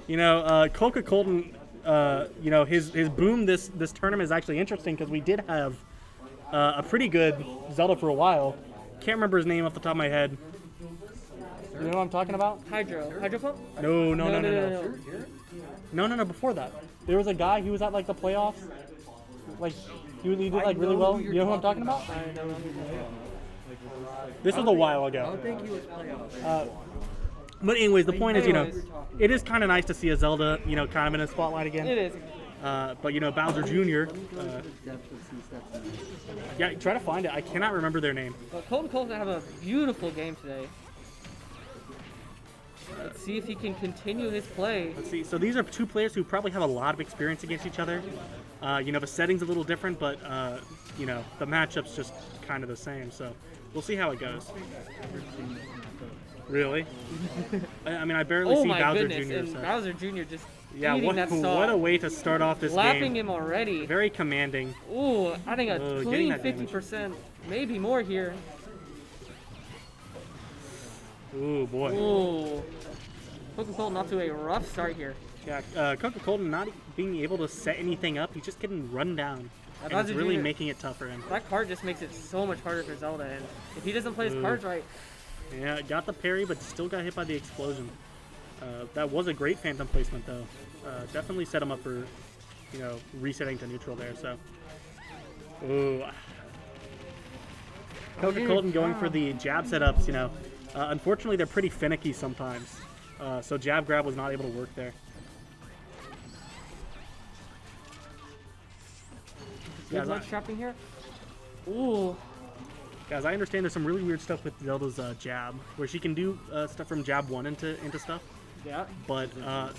CocaColton, his boom this tournament is actually interesting because we did have a pretty good Zelda for a while. Can't remember his name off the top of my head. You know what I'm talking about? Hydro Pump? No. No, before that. There was a guy, he was at like the playoffs. Like, he did like really well. You know who I'm talking about? I know. This was a while I ago. don't think he was playoffs. But anyways, the point is, Anyways. it is kind of nice to see a Zelda, kind of in a spotlight again. It is. But Bowser Jr. Yeah, try to find it. I cannot remember their name. But CocaColton have a beautiful game today. Let's see if he can continue his play. Let's see. So these are two players who probably have a lot of experience against each other. The setting's a little different, but the matchup's just kind of the same. So we'll see how it goes. Really? I barely see Bowser goodness. Jr. And So. Bowser Jr. just Yeah, eating that stock. what a way to start off this Lapping game. him already. Very commanding. Ooh, I think a getting clean that damage. 50%, maybe more here. Ooh, boy. Ooh. CocaColton off to a rough start here. Yeah, CocaColton not being able to set anything up. He's just getting run down. And Bowser it's really Jr. making it tough for him. That card just makes it so much harder for Zelda, and if he doesn't play his cards right, Yeah, got the parry, but still got hit by the explosion. That was a great Phantom placement, though. Definitely set him up for, resetting to neutral there. So, ooh, CocaColton going for the jab setups. Unfortunately, they're pretty finicky sometimes. So jab grab was not able to work there. good leg trapping here. Ooh. Guys, I understand there's some really weird stuff with Zelda's jab, where she can do stuff from jab 1 into stuff. Yeah. But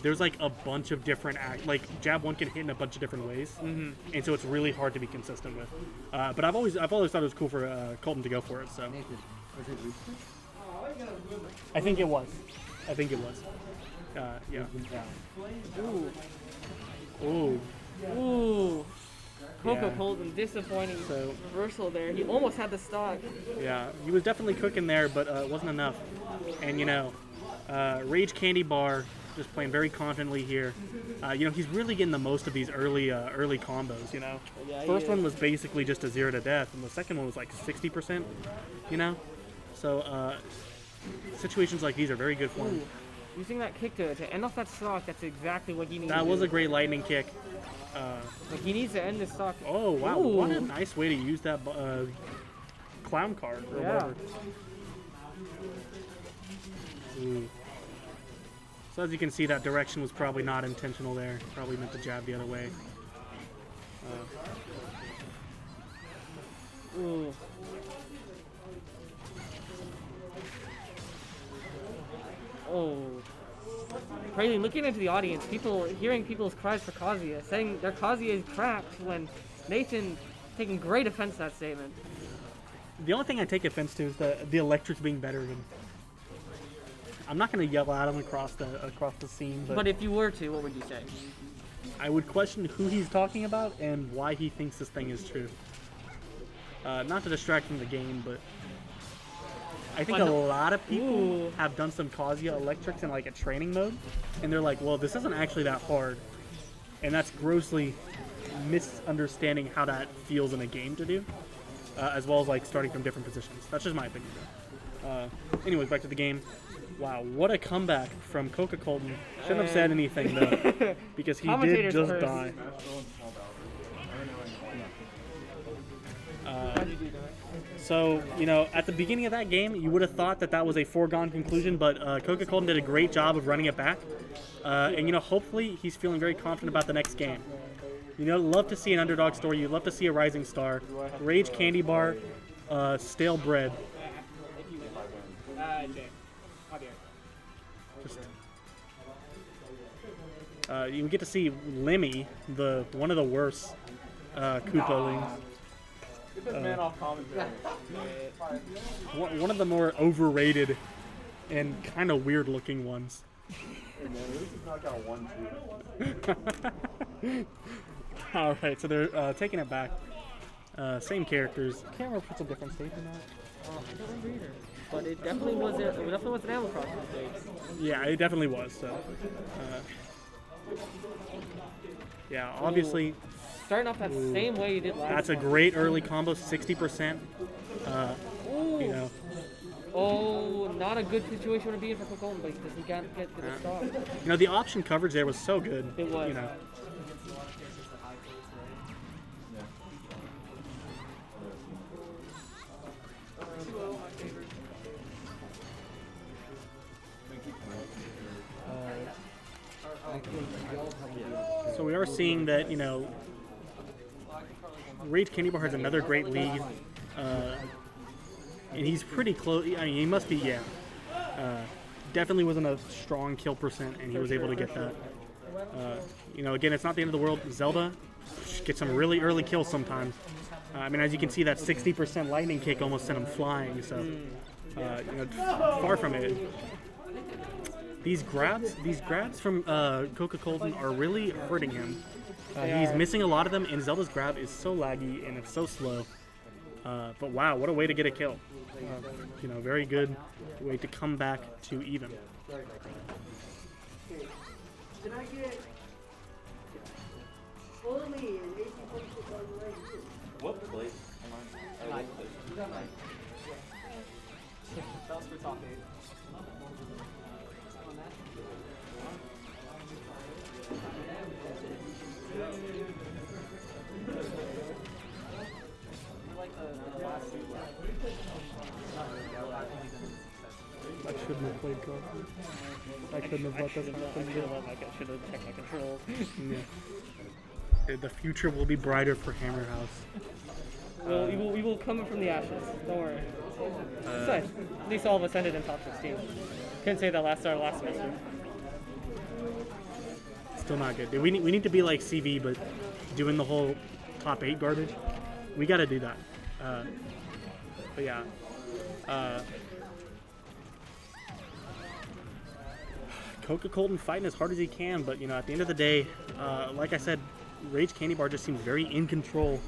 there's like a bunch of different jab 1 can hit in a bunch of different ways, and so it's really hard to be consistent with. But I've always thought it was cool for Colton to go for it. So Was it Rooster? I think it was. Yeah. Ooh. Ooh. Ooh. CocaColton disappointing So reversal there. He almost had the stock. yeah, he was definitely cooking there, but it wasn't enough. And RageCandyBar just playing very confidently here. He's really getting the most of these early combos. Yeah, First he one is. was basically just a 0 to death, and the second one was like 60%. So situations like these are very good for him. Ooh. Using that kick to end off that stock, that's exactly what he needs. That was a great lightning kick. Like he needs to end this stock. Oh wow! Ooh. What a nice way to use that clown card or Yeah. whatever. Ooh. So as you can see, that direction was probably not intentional there. Probably meant to jab the other way. Ooh. Oh. Crazy, looking into the audience, hearing people's cries for Kazuya, saying their Kazuya is cracked when Nathan taking great offense to that statement. The only thing I take offense to is the electrics being better than. I'm not going to yell at him across the scene, But if you were to, what would you say? I would question who he's talking about and why he thinks this thing is true. Not to distract from the game, but I think a lot of people have done some Kazuya electrics in like a training mode, and they're like, well, this isn't actually that hard. And that's grossly misunderstanding how that feels in a game to do, as well as like starting from different positions. That's just my opinion, though. Anyways, back to the game. Wow, what a comeback from CocaColton. Shouldn't have said anything, though, because he did Commentators just first. die. So, at the beginning of that game, you would have thought that was a foregone conclusion, but CocaColton did a great job of running it back. And, hopefully he's feeling very confident about the next game. Love to see an underdog story. You love to see a rising star. RageCandyBar, stale bread. You get to see Lemmy, one of the worst Koopalings. Get this man off commentary. One of the more overrated and kind of weird looking ones. Hey man, at least he's not got a 1-2. Alright, so they're taking it back. Same characters. Can't remember if it's a different stage or not. I don't remember either. But it definitely was an Animal Crossing stage. Yeah, it definitely was. So, Yeah, obviously, Starting off that same way you did last that's a time. great early combo, 60%. Ooh. You know, Oh, not a good situation to be in for CocaColton, but he doesn't get to the stop. you know, the option coverage there was so good. It was. You know, so we are seeing that, you know, RageCandyBar has another great lead, and he's pretty close. I mean, he must be, yeah. Definitely wasn't a strong kill percent, and he was able to get that. You know, again, it's not the end of the world. Zelda gets some really early kills sometimes. I mean, as you can see, that 60% lightning kick almost sent him flying. So, you know, far from it. These grabs from CocaColton are really hurting him. He's missing a lot of them, and Zelda's grab is so laggy and it's so slow. But wow, what a way to get a kill. You know, very good way to come back to even. Did I get only an 18 What place am I? That's for top 8. I shouldn't have played golf. I couldn't have let this happen. I should have checked my controls. Yeah. The future will be brighter for Hammer House. We will come from the ashes. Don't worry. Besides, at least all of us ended in top 16. Couldn't say that last semester. Still not good. Dude, we need to be like CV, but doing the whole top 8 garbage. We got to do that. But yeah. CocaColton fighting as hard as he can, but you know, at the end of the day, like I said, RageCandyBar just seems very in control,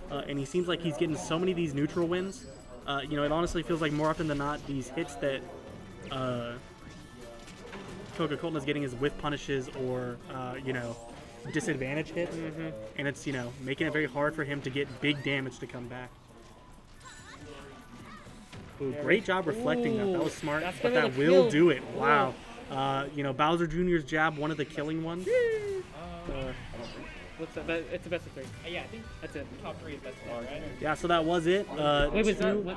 and he seems like he's getting so many of these neutral wins. You know, it honestly feels like more often than not, these hits that CocaColton is getting is whiff punishes or you know, disadvantage hits, and it's, you know, making it very hard for him to get big damage to come back. Ooh, great job reflecting that. That was smart, That's but gonna that will kill. do it. Wow. You know, Bowser Jr.'s jab, one of the killing ones. What's that? It's a best of 3. Yeah, I think That's it. top 3 is best of 3, right? Yeah, so that was it. Wait, was Two- that? What?